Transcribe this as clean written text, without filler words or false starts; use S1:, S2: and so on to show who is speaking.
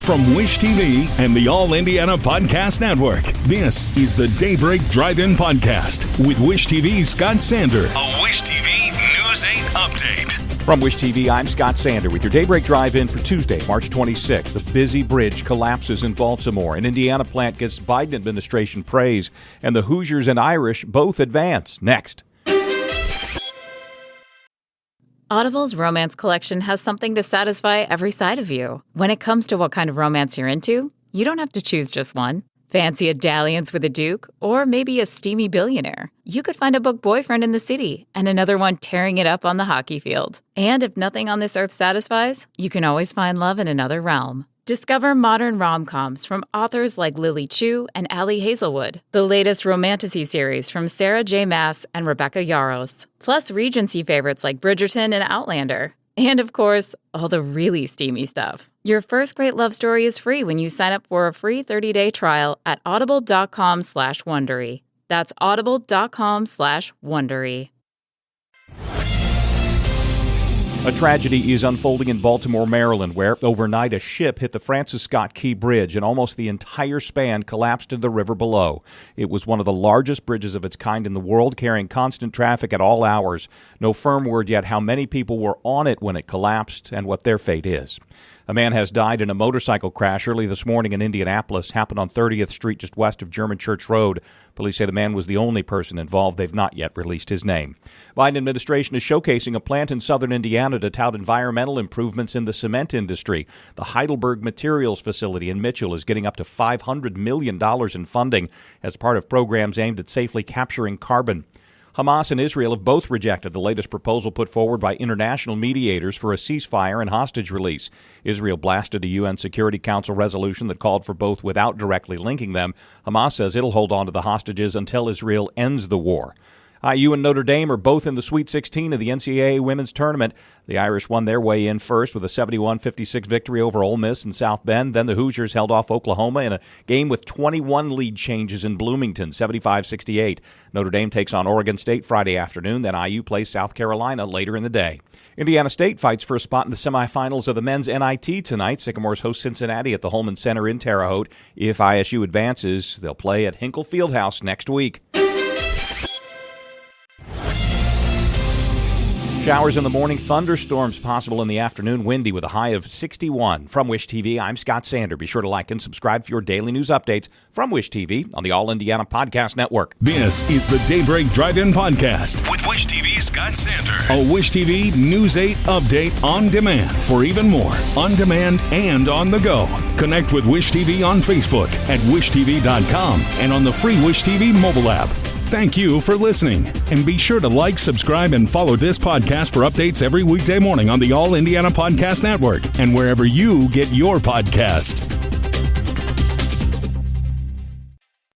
S1: From Wish TV and the All Indiana Podcast Network, this is the Daybreak Drive-In Podcast with Wish TV's Scott Sander. A Wish TV News 8 update.
S2: From Wish TV, I'm Scott Sander with your Daybreak Drive-In for Tuesday, March 26th. The busy bridge collapses in Baltimore. An Indiana plant gets Biden administration praise, and the Hoosiers and Irish both advance. Next.
S3: Audible's romance collection has something to satisfy every side of you. When it comes to what kind of romance you're into, you don't have to choose just one. Fancy a dalliance with a duke, or maybe a steamy billionaire. You could find a book boyfriend in the city and another one tearing it up on the hockey field. And if nothing on this earth satisfies, you can always find love in another realm. Discover modern rom-coms from authors like Lily Chu and Ali Hazelwood, the latest romantasy series from Sarah J. Maas and Rebecca Yarros, plus Regency favorites like Bridgerton and Outlander. And of course, all the really steamy stuff. Your first great love story is free when you sign up for a free 30-day trial at audible.com/Wondery. That's audible.com/Wondery.
S2: A tragedy is unfolding in Baltimore, Maryland, where overnight a ship hit the Francis Scott Key Bridge and almost the entire span collapsed into the river below. It was one of the largest bridges of its kind in the world, carrying constant traffic at all hours. No firm word yet how many people were on it when it collapsed and what their fate is. A man has died in a motorcycle crash early this morning in Indianapolis. Happened on 30th Street just west of German Church Road. Police say the man was the only person involved. They've not yet released his name. Biden administration is showcasing a plant in southern Indiana to tout environmental improvements in the cement industry. The Heidelberg Materials facility in Mitchell is getting up to $500 million in funding as part of programs aimed at safely capturing carbon. Hamas and Israel have both rejected the latest proposal put forward by international mediators for a ceasefire and hostage release. Israel blasted a UN Security Council resolution that called for both without directly linking them. Hamas says it'll hold on to the hostages until Israel ends the war. IU and Notre Dame are both in the Sweet 16 of the NCAA women's tournament. The Irish won their way in first with a 71-56 victory over Ole Miss in South Bend. Then the Hoosiers held off Oklahoma in a game with 21 lead changes in Bloomington, 75-68. Notre Dame takes on Oregon State Friday afternoon. Then IU plays South Carolina later in the day. Indiana State fights for a spot in the semifinals of the men's NIT tonight. Sycamores host Cincinnati at the Holman Center in Terre Haute. If ISU advances, they'll play at Hinkle Fieldhouse next week. Showers in the morning, thunderstorms possible in the afternoon, windy with a high of 61. From Wish TV, I'm Scott Sander. Be sure to like and subscribe for your daily news updates from Wish TV on the All Indiana Podcast Network.
S1: This is the Daybreak Drive-In Podcast with Wish TV's Scott Sander. A Wish TV News 8 update on demand. For even more, on demand and on the go. Connect with Wish TV on Facebook at wishtv.com and on the free Wish TV mobile app. Thank you for listening, and be sure to like, subscribe, and follow this podcast for updates every weekday morning on the All Indiana Podcast Network and wherever you get your podcast.